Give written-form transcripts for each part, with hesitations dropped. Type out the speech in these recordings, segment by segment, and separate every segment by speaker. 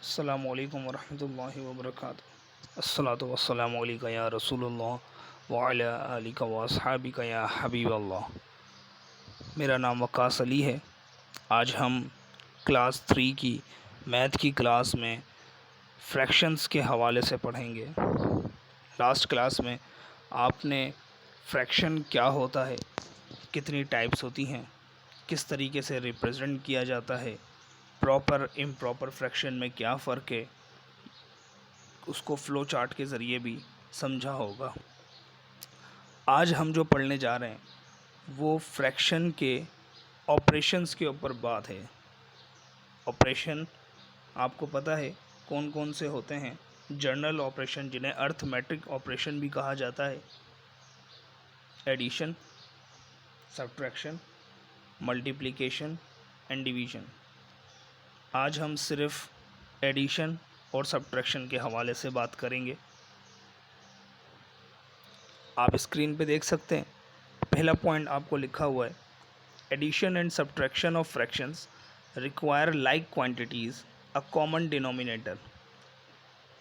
Speaker 1: अस्सलामुअलैकुम वरहमतुल्लाहि वबरकातुहू। अस्सलातु वस्सलामु अलैका या रसूलुल्लाह व अला आलिका व अस्हाबिका या हबीबल्लाह। मेरा नाम वक्कास अली है। आज हम क्लास 3 की मैथ की क्लास में फ्रैक्शंस के हवाले से पढ़ेंगे। लास्ट क्लास में आपने फ्रैक्शन क्या होता है, कितनी टाइप्स होती हैं, किस तरीके से रिप्रेजेंट किया जाता है, प्रॉपर इम्प्रॉपर फ्रैक्शन में क्या फ़र्क है, उसको फ़्लो चार्ट के ज़रिए भी समझा होगा। आज हम जो पढ़ने जा रहे हैं वो फ्रैक्शन के ऑपरेशंस के ऊपर बात है। ऑपरेशन आपको पता है कौन कौन से होते हैं। जर्नल ऑपरेशन, जिन्हें अर्थमेटिक ऑपरेशन भी कहा जाता है, addition, subtraction, multiplication and division. आज हम सिर्फ एडिशन और सब्ट्रैक्शन के हवाले से बात करेंगे। आप स्क्रीन पे देख सकते हैं, पहला पॉइंट आपको लिखा हुआ है, addition and subtraction of fractions require like quantities a common denominator.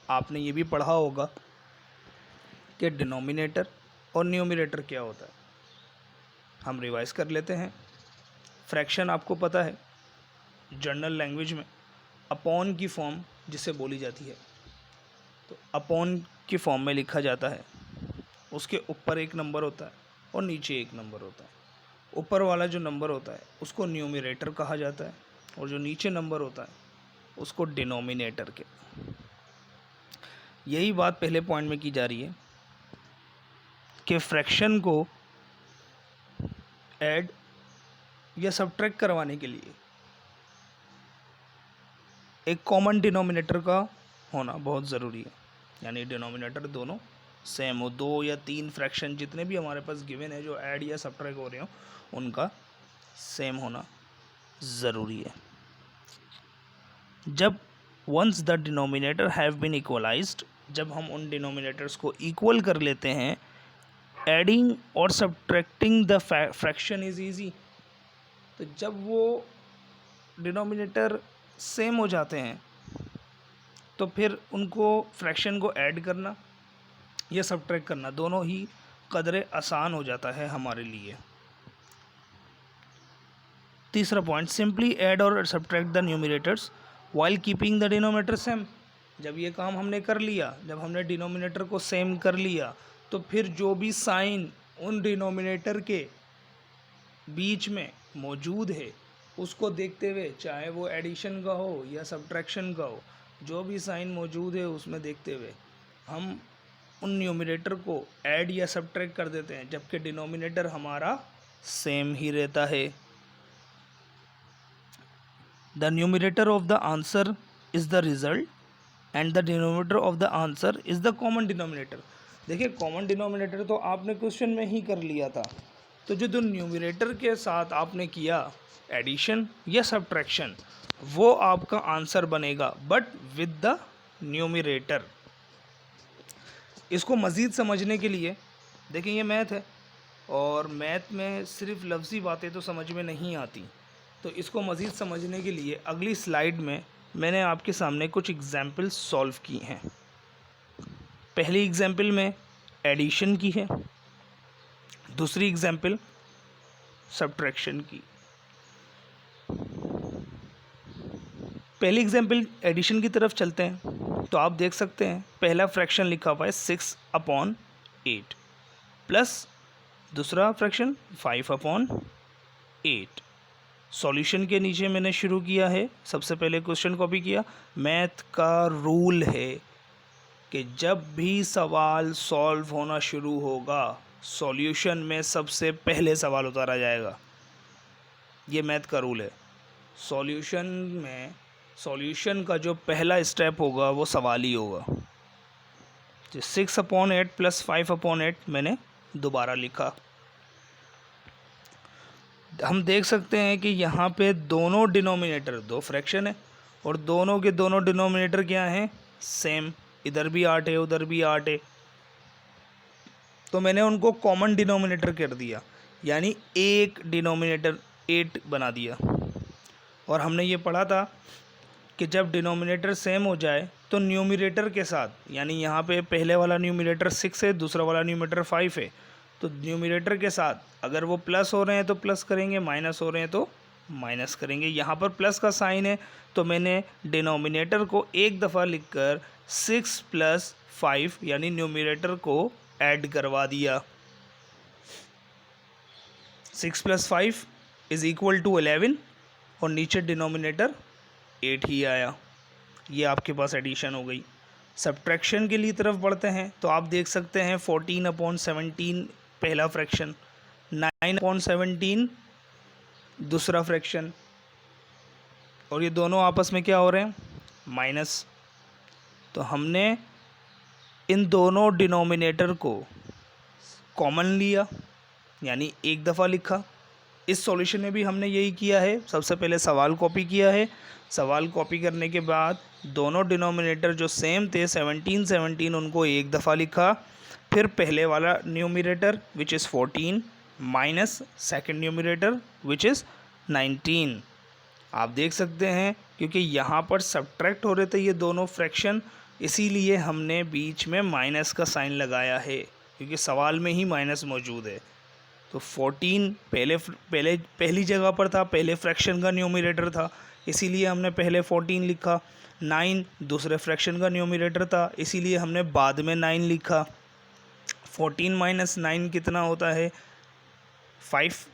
Speaker 1: आपने ये भी पढ़ा होगा कि डिनोमिनेटर और न्यूमरेटर क्या होता है। हम रिवाइज कर लेते हैं। फ्रैक्शन आपको पता है जर्नल लैंग्वेज में अपॉन की फॉर्म जिसे बोली जाती है, तो अपॉन की फॉर्म में लिखा जाता है। उसके ऊपर एक नंबर होता है और नीचे एक नंबर होता है। ऊपर वाला जो नंबर होता है उसको न्यूमरेटर कहा जाता है और जो नीचे नंबर होता है उसको डिनोमिनेटर के। यही बात पहले पॉइंट में की जा रही है कि फ्रैक्शन को ऐड या सब्ट्रैक्ट करवाने के लिए एक कॉमन डिनोमिनेटर का होना बहुत ज़रूरी है। यानी डिनोमिनेटर दोनों सेम हो। 2 या 3 फ्रैक्शन जितने भी हमारे पास गिवन है जो ऐड या सब्ट्रैक्ट हो रहे हो, उनका सेम होना ज़रूरी है। जब once the denominator have been equalized, जब हम उन डिनोमिनेटर्स को इक्वल कर लेते हैं, एडिंग और subtracting the fraction is easy. तो जब वो डिनोमिनेटर सेम हो जाते हैं तो फिर उनको फ्रैक्शन को ऐड करना या सब्ट्रैक्ट करना दोनों ही कदरे आसान हो जाता है हमारे लिए। तीसरा पॉइंट, सिंपली ऐड और subtract the numerators while keeping the denominator same. जब ये काम हमने कर लिया, जब हमने डिनोमिनेटर को सेम कर लिया, तो फिर जो भी साइन उन डिनोमिनेटर के बीच में मौजूद है उसको देखते हुए, चाहे वो एडिशन का हो या सब्ट्रैक्शन का हो, जो भी साइन मौजूद है उसमें देखते हुए हम उन न्यूमरेटर को ऐड या सब्ट्रैक्ट कर देते हैं, जबकि डिनोमिनेटर हमारा सेम ही रहता है। The numerator of the answer is the result and the denominator of the answer is the common denominator. देखिए, कॉमन डिनोमिनेटर तो आपने क्वेश्चन में ही कर लिया था। तो जो न्यूमरेटर के साथ आपने किया एडिशन या सब्ट्रैक्शन, वो आपका आंसर बनेगा, बट विद द न्यूमरेटर। इसको मज़ीद समझने के लिए देखें, ये मैथ है और मैथ में सिर्फ लफ्ज़ी बातें तो समझ में नहीं आती। तो इसको मज़ीद समझने के लिए अगली स्लाइड में मैंने आपके सामने कुछ एग्जाम्पल सॉल्व की हैं। पहली एग्जाम्पल में एडिशन की है, दूसरी एग्जाम्पल सब्ट्रैक्शन की। पहली एग्जाम्पल एडिशन की तरफ चलते हैं। तो आप देख सकते हैं पहला फ्रैक्शन लिखा हुआ है 6/8 प्लस दूसरा फ्रैक्शन 5/8। सॉल्यूशन के नीचे मैंने शुरू किया है, सबसे पहले क्वेश्चन कॉपी किया। मैथ का रूल है कि जब भी सवाल सॉल्व होना शुरू होगा, सॉल्यूशन में सबसे पहले सवाल उतारा जाएगा। ये मैथ का रूल है। सॉल्यूशन में सॉल्यूशन का जो पहला स्टेप होगा वो सवाल ही होगा। 6/8 प्लस 5/8 मैंने दोबारा लिखा। हम देख सकते हैं कि यहाँ पे दोनों डिनोमिनेटर, दो फ्रैक्शन है और दोनों के दोनों डिनोमिनेटर क्या हैं, सेम। इधर भी 8 है, उधर भी 8 है, तो मैंने उनको कॉमन डिनोमिनेटर कर दिया, यानी एक डिनोमिनेटर 8 बना दिया। और हमने ये पढ़ा था कि जब डिनोमिनेटर सेम हो जाए तो न्यूमरेटर के साथ, यानी यहाँ पे पहले वाला न्यूमरेटर 6 है, दूसरा वाला न्यूमरेटर 5 है, तो न्यूमरेटर के साथ अगर वो प्लस हो रहे हैं तो प्लस करेंगे, माइनस हो रहे हैं तो माइनस करेंगे। यहाँ पर प्लस का साइन है तो मैंने डिनोमिनेटर को एक दफ़ा लिखकर 6 + 5 यानी न्यूमरेटर को ऐड करवा दिया। 6 + 5 = 11 और नीचे डिनोमिनेटर 8 ही आया। ये आपके पास एडिशन हो गई। सब्ट्रैक्शन के लिए तरफ बढ़ते हैं तो आप देख सकते हैं 14/17 पहला फ्रैक्शन, 9/17 दूसरा फ्रैक्शन, और ये दोनों आपस में क्या हो रहे हैं, माइनस। तो हमने इन दोनों डिनोमिनेटर को कॉमन लिया यानी एक दफ़ा लिखा। इस सॉल्यूशन में भी हमने यही किया है, सबसे पहले सवाल कॉपी किया है। सवाल कॉपी करने के बाद दोनों डिनोमिनेटर जो सेम थे 17 उनको एक दफ़ा लिखा, फिर पहले वाला numerator which is 14 minus second numerator which is 19। आप देख सकते हैं क्योंकि यहाँ पर सब्ट्रैक्ट हो रहे थे ये दोनों फ्रैक्शन, इसीलिए हमने बीच में माइनस का साइन लगाया है क्योंकि सवाल में ही माइनस मौजूद है। तो 14 पहली जगह पर था, पहले फ्रैक्शन का न्यूमरेटर था, इसीलिए हमने पहले 14 लिखा। 9 दूसरे फ्रैक्शन का न्यूमरेटर था, इसीलिए हमने बाद में 9 लिखा। 14 - 9 कितना होता है, 5,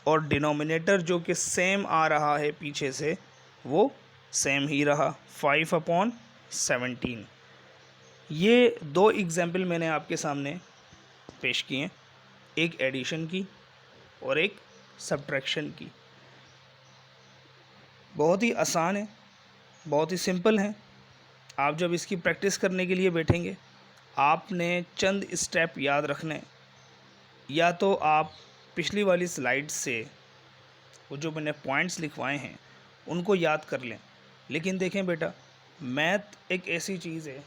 Speaker 1: और डिनोमिनेटर जो कि सेम आ रहा है पीछे से वो सेम ही रहा, 5/17। ये दो एग्जाम्पल मैंने आपके सामने पेश किए, एक एडिशन की और एक सब्ट्रैक्शन की। बहुत ही आसान है, बहुत ही सिंपल है। आप जब इसकी प्रैक्टिस करने के लिए बैठेंगे आपने चंद स्टेप याद रखने, या तो आप पिछली वाली स्लाइड से वो जो मैंने पॉइंट्स लिखवाए हैं उनको याद कर लें। लेकिन देखें बेटा, मैथ एक ऐसी चीज़ है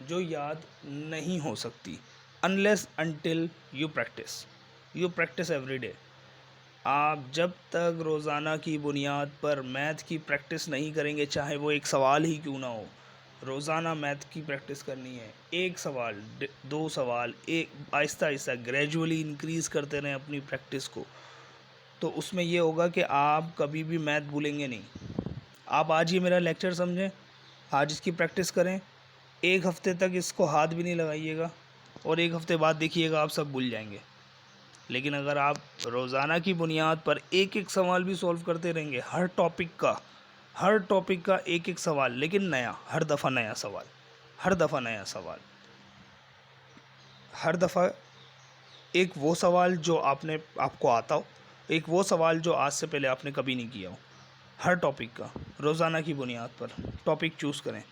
Speaker 1: जो याद नहीं हो सकती unless until you practice every day. आप जब तक रोज़ाना की बुनियाद पर मैथ की प्रैक्टिस नहीं करेंगे, चाहे वो एक सवाल ही क्यों ना हो, रोज़ाना मैथ की प्रैक्टिस करनी है। एक सवाल, 2 सवाल, एक आहिस्ता आहिस्ता ग्रेजुअली इंक्रीज़ करते रहें अपनी प्रैक्टिस को, तो उसमें ये होगा कि आप कभी भी मैथ भूलेंगे नहीं। आप आज ये मेरा लेक्चर समझें, आज इसकी प्रैक्टिस करें, एक हफ़्ते तक इसको हाथ भी नहीं लगाइएगा और एक हफ़्ते बाद देखिएगा आप सब भूल जाएंगे। लेकिन अगर आप रोज़ाना की बुनियाद पर एक एक सवाल भी सॉल्व करते रहेंगे, हर टॉपिक का एक एक सवाल, लेकिन नया, हर दफ़ा नया सवाल, हर दफ़ा एक वो सवाल जो आपको आता हो, एक वो सवाल जो आज से पहले आपने कभी नहीं किया हो, हर टॉपिक का रोज़ाना की बुनियाद पर टॉपिक चूज़ करें,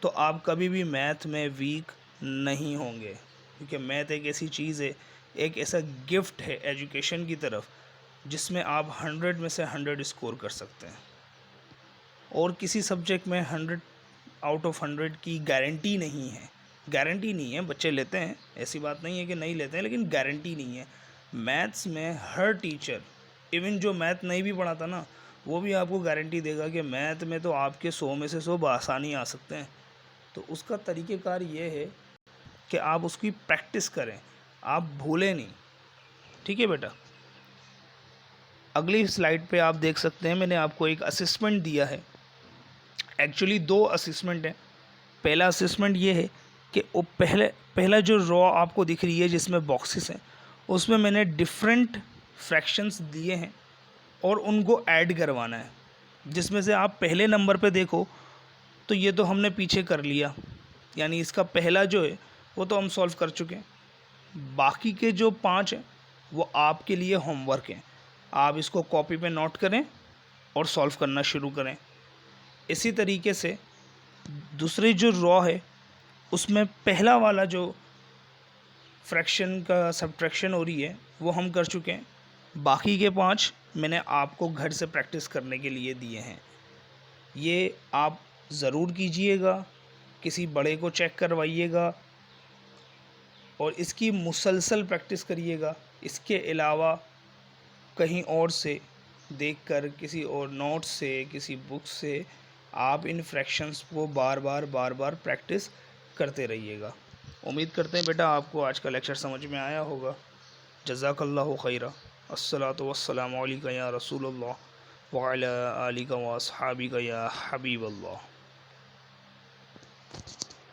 Speaker 1: तो आप कभी भी मैथ में वीक नहीं होंगे। क्योंकि मैथ एक ऐसी चीज़ है, एक ऐसा गिफ्ट है एजुकेशन की तरफ, जिसमें आप 100 में से 100 स्कोर कर सकते हैं। और किसी सब्जेक्ट में 100 आउट ऑफ 100 की गारंटी नहीं है। बच्चे लेते हैं, ऐसी बात नहीं है कि नहीं लेते हैं, लेकिन गारंटी नहीं है। मैथ्स में हर टीचर, इवन जो मैथ नहीं भी पढ़ाता ना, वो भी आपको गारंटी देगा कि मैथ में तो आपके 100 में से 100 बआसानी आ सकते हैं। तो उसका तरीक़ेकार ये है कि आप उसकी प्रैक्टिस करें, आप भूलें नहीं। ठीक है बेटा, अगली स्लाइड पे आप देख सकते हैं मैंने आपको एक असेसमेंट दिया है। एक्चुअली 2 असेसमेंट हैं। पहला असेसमेंट ये है कि वो पहला जो रॉ आपको दिख रही है जिसमें बॉक्सेस हैं, उसमें मैंने डिफरेंट फ्रैक्शंस दिए हैं और उनको ऐड करवाना है। जिसमें से आप पहले नंबर पे देखो तो ये तो हमने पीछे कर लिया, यानी इसका पहला जो है वो तो हम सॉल्व कर चुके हैं। बाकी के जो 5 हैं वो आपके लिए होमवर्क हैं। आप इसको कॉपी पे नोट करें और सॉल्व करना शुरू करें। इसी तरीके से दूसरी जो रॉ है उसमें पहला वाला जो फ्रैक्शन का सब्ट्रैक्शन हो रही है वो हम कर चुके हैं। बाकी के 5 मैंने आपको घर से प्रैक्टिस करने के लिए दिए हैं। ये आप ज़रूर कीजिएगा, किसी बड़े को चेक करवाइएगा और इसकी मुसलसल प्रैक्टिस करिएगा। इसके अलावा कहीं और से देखकर, किसी और नोट से, किसी बुक से आप इन फ्रैक्शंस को बार बार प्रैक्टिस करते रहिएगा। उम्मीद करते हैं बेटा आपको आज का लेक्चर समझ में आया होगा। जज़ाकल्लाहु खैरा। अस्सलातु वस्सलामु अलैका या रसूलल्लाह व अला आलिका व अस्हाबिका या हबीबल्लाह।